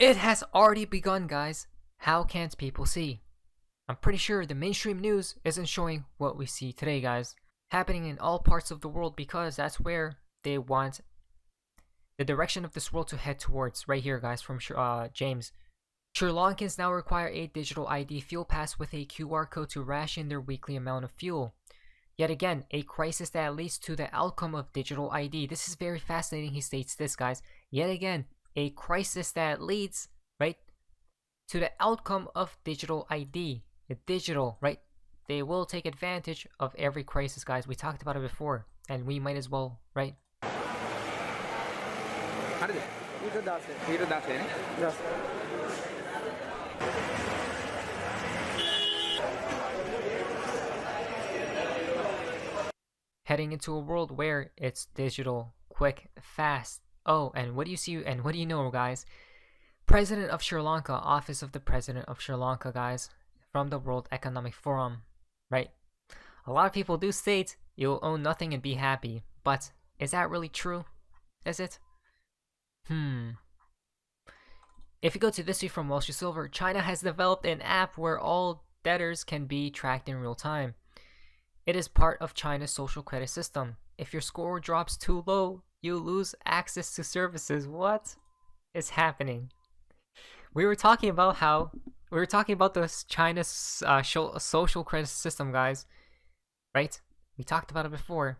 It has already begun, guys. How can't people see? I'm pretty sure the mainstream news isn't showing what we see today, guys. Happening in all parts of the world because that's where they want the direction of this world to head towards. Right here, guys, from James. Sri Lankans now require a digital ID fuel pass with a QR code to ration their weekly amount of fuel. Yet again, a crisis that leads to the outcome of digital ID. This is very fascinating, he states this, guys. Yet again, a crisis that leads, right, to the outcome of digital ID. The digital, right? They will take advantage of every crisis, guys. We talked about it before, and we might as well, right? Heading into a world where it's digital, quick, fast. Oh, and what do you see and what do you know, guys? President of Sri Lanka, Office of the President of Sri Lanka, guys, from the World Economic Forum, right? A lot of people do state you'll own nothing and be happy, but is that really true? Is it? If you go to this week from Wall Street Silver, China has developed an app where all debtors can be tracked in real time. It is part of China's social credit system. If your score drops too low, you lose access to services. What is happening? We were talking about the China's social credit system, guys, right? We talked about it before.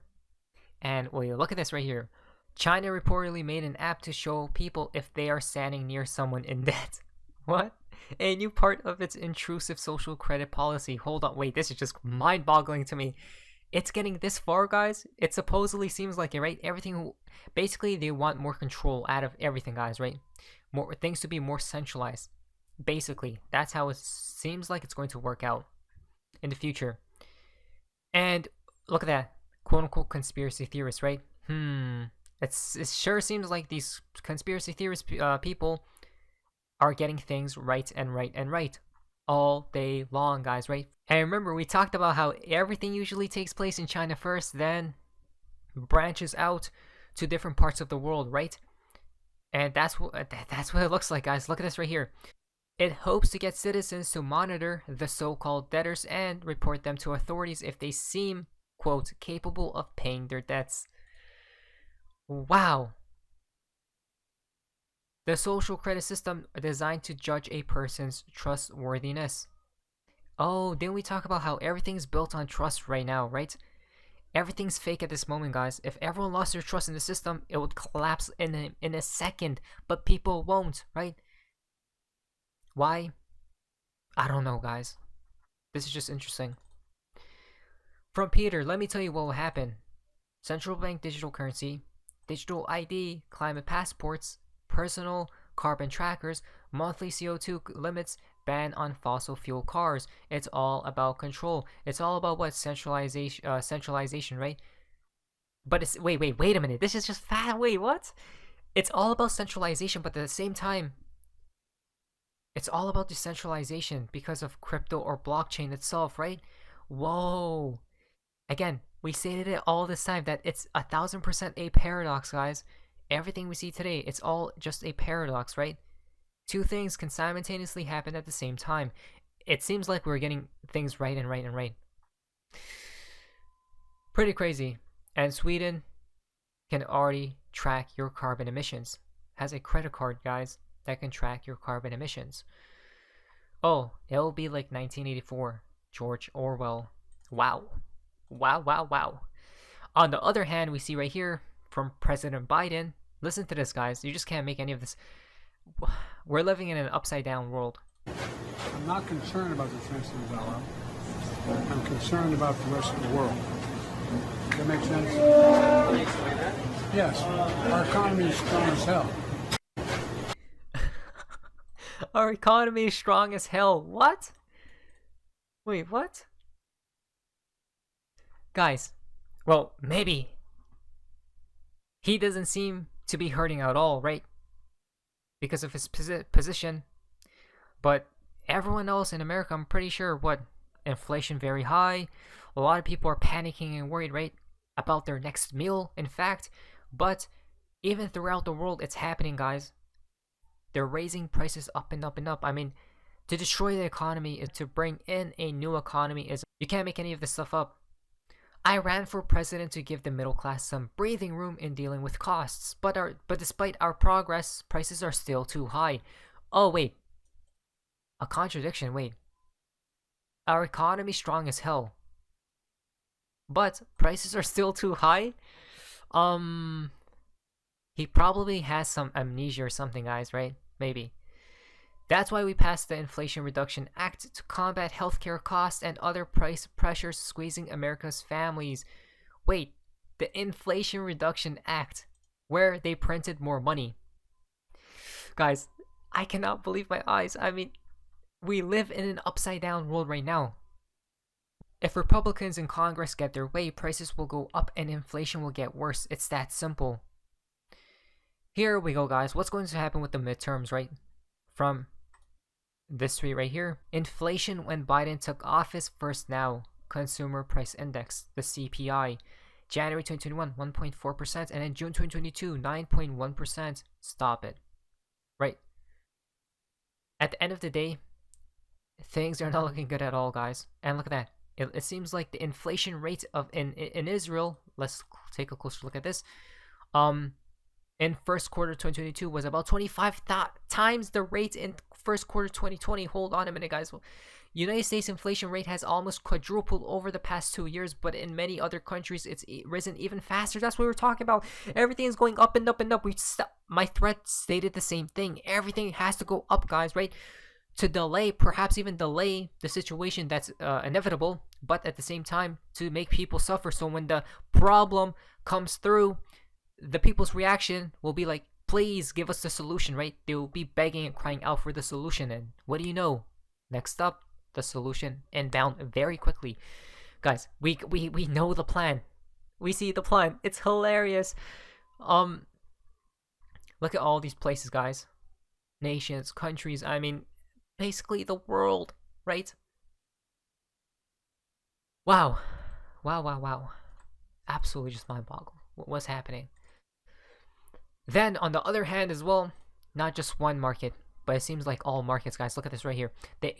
And well, look at this right here. China reportedly made an app to show people if they are standing near someone in debt. What? A new part of its intrusive social credit policy. Hold on, wait, this is just mind-boggling to me. It's getting this far, guys. It supposedly seems like it, right? Everything, basically, they want more control out of everything, guys, right? More things to be more centralized. Basically, that's how it seems like it's going to work out in the future. And look at that, quote-unquote conspiracy theorists, right? It sure seems like these conspiracy theorist people are getting things right and right and right all day long, guys, right? And remember, we talked about how everything usually takes place in China first, then branches out to different parts of the world, right? And that's what it looks like, guys. Look at this right here. It hopes to get citizens to monitor the so-called debtors and report them to authorities if they seem, quote, capable of paying their debts. Wow. The social credit system designed to judge a person's trustworthiness. Oh, didn't we talk about how everything's built on trust right now, right? Everything's fake at this moment, guys. If everyone lost their trust in the system, it would collapse in a second, but people won't, right? Why? I don't know, guys. This is just interesting. From Peter, let me tell you what will happen. Central bank digital currency, digital ID, climate passports, personal carbon trackers, monthly CO2 limits, ban on fossil fuel cars. It's all about control. It's all about what? Centralization, right? But it's wait a minute. This is just fat. Wait, what? It's all about centralization, but at the same time, it's all about decentralization because of crypto or blockchain itself, right? Whoa. Again, we stated it all this time that it's 1000% a paradox, guys. Everything we see today, it's all just a paradox, right? Two things can simultaneously happen at the same time. It seems like we're getting things right and right and right. Pretty crazy. And Sweden can already track your carbon emissions. Has a credit card, guys, that can track your carbon emissions. Oh, it'll be like 1984. George Orwell. Wow. Wow, wow, wow. On the other hand, we see right here from President Biden. Listen to this, guys. You just can't make any of this. We're living in an upside-down world. I'm not concerned about the Venezuela. I'm concerned about the rest of the world. Does that make sense? Can you explain that? Yes. Our economy is strong as hell. Our economy is strong as hell. What? Wait, what? Guys, well, maybe he doesn't seem to be hurting at all, right? Because of his position. But everyone else in America, I'm pretty sure, what? Inflation very high. A lot of people are panicking and worried, right? About their next meal, in fact. But even throughout the world, it's happening, guys. They're raising prices up and up and up. I mean, to destroy the economy is to bring in a new economy. Is you can't make any of this stuff up. I ran for president to give the middle class some breathing room in dealing with costs, but despite our progress, prices are still too high. Oh wait, a contradiction. Wait, our economy's strong as hell, but prices are still too high. He probably has some amnesia or something, guys. Right? Maybe. That's why we passed the Inflation Reduction Act to combat healthcare costs and other price pressures squeezing America's families. Wait, the Inflation Reduction Act, where they printed more money. Guys, I cannot believe my eyes. I mean, we live in an upside down world right now. If Republicans in Congress get their way, prices will go up and inflation will get worse. It's that simple. Here we go, guys. What's going to happen with the midterms, right? From this tweet right here. Inflation when Biden took office first now. Consumer Price Index, the CPI. January 2021, 1.4%. And then June 2022, 9.1%. Stop it. Right? At the end of the day, things are not looking good at all, guys. And look at that. It seems like the inflation rate of in Israel, let's take a closer look at this. In first quarter 2022 was about 25 times the rate in first quarter 2020. Hold on a minute, guys. United States inflation rate has almost quadrupled over the past 2 years, but in many other countries, it's risen even faster. That's what we were talking about. Everything is going up and up and up. My thread stated the same thing. Everything has to go up, guys, right? To delay, perhaps even delay the situation that's inevitable, but at the same time, to make people suffer. So when the problem comes through, the people's reaction will be like, please give us the solution, right? They will be begging and crying out for the solution. And what do you know? Next up, the solution inbound very quickly. Guys, we know the plan. We see the plan. It's hilarious. Look at all these places, guys. Nations, countries, I mean, basically the world, right? Wow. Absolutely just mind-boggling. What's happening? Then, on the other hand as well, not just one market, but it seems like all markets, guys. Look at this right here. The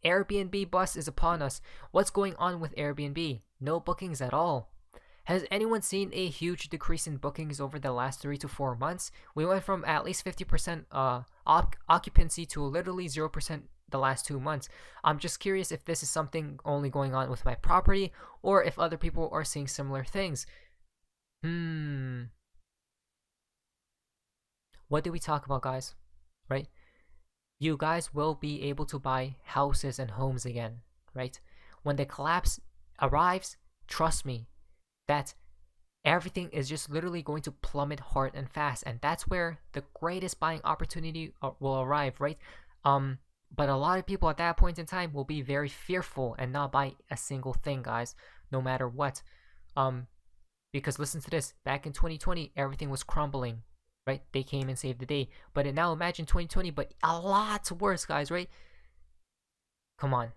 Airbnb bus is upon us. What's going on with Airbnb? No bookings at all. Has anyone seen a huge decrease in bookings over the last 3 to 4 months? We went from at least 50% occupancy to literally 0% the last 2 months. I'm just curious if this is something only going on with my property or if other people are seeing similar things. What did we talk about, guys? Right? You guys will be able to buy houses and homes again, right? When the collapse arrives, trust me, that everything is just literally going to plummet hard and fast, and that's where the greatest buying opportunity will arrive, right? But a lot of people at that point in time will be very fearful and not buy a single thing, guys, no matter what. Because listen to this, back in 2020, everything was crumbling, right? They came and saved the day. But now imagine 2020, but a lot worse, guys, right? Come on.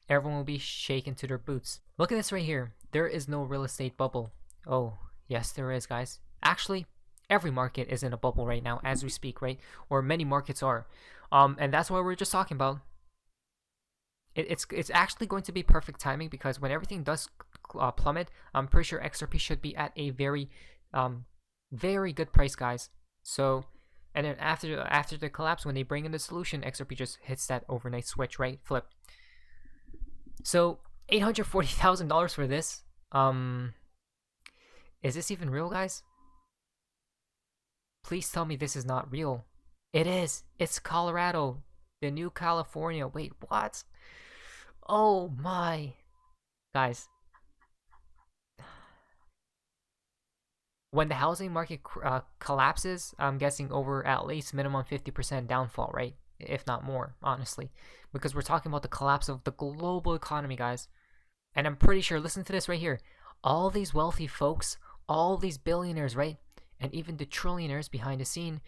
Everyone will be shaken to their boots. Look at this right here. There is no real estate bubble. Oh, yes, there is, guys. Actually, every market is in a bubble right now as we speak, right? Or many markets are. And that's what we're just talking about. It's actually going to be perfect timing because when everything does plummet, I'm pretty sure XRP should be at a very good price, guys. So, and then after the collapse, when they bring in the solution, XRP just hits that overnight switch, right? Flip. So $840,000 for this. Is this even real, guys? Please tell me this is not real. It is. It's Colorado, the new California. Wait, what? Oh my, guys. When the housing market collapses, I'm guessing over at least minimum 50% downfall, right? If not more, honestly. Because we're talking about the collapse of the global economy, guys. And I'm pretty sure, listen to this right here. All these wealthy folks, all these billionaires, right? And even the trillionaires behind the scene,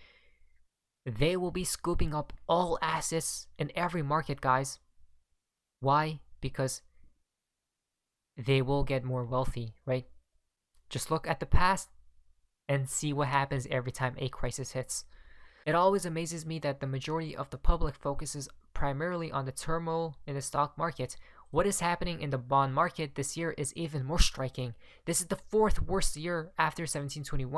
they will be scooping up all assets in every market, guys. Why? Because they will get more wealthy, right? Just look at the past and see what happens every time a crisis hits. It always amazes me that the majority of the public focuses primarily on the turmoil in the stock market. What is happening in the bond market this year is even more striking. This is the fourth worst year after 1721,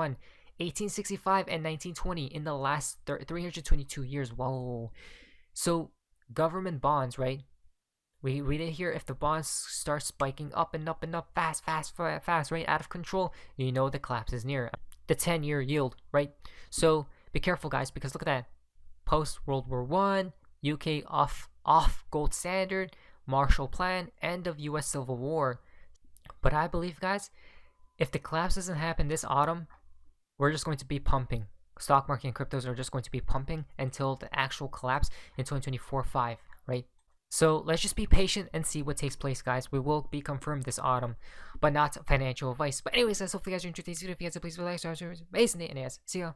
1865, and 1920 in the last 322 years. Whoa. So government bonds, right? We didn't hear if the bonds start spiking up and up and up fast, right? Out of control, you know the collapse is near. The 10-year yield, right? So be careful, guys, because look at that. Post World War I, UK off gold standard, Marshall Plan, end of US Civil War. But I believe, guys, if the collapse doesn't happen this autumn, we're just going to be pumping. Stock market and cryptos are just going to be pumping until the actual collapse in 2024-5, right? So let's just be patient and see what takes place, guys. We will be confirmed this autumn, but not financial advice. But anyways, guys, hopefully you guys are enjoyed today's video. If you guys, please like, subscribe, amazing, and yes, see ya.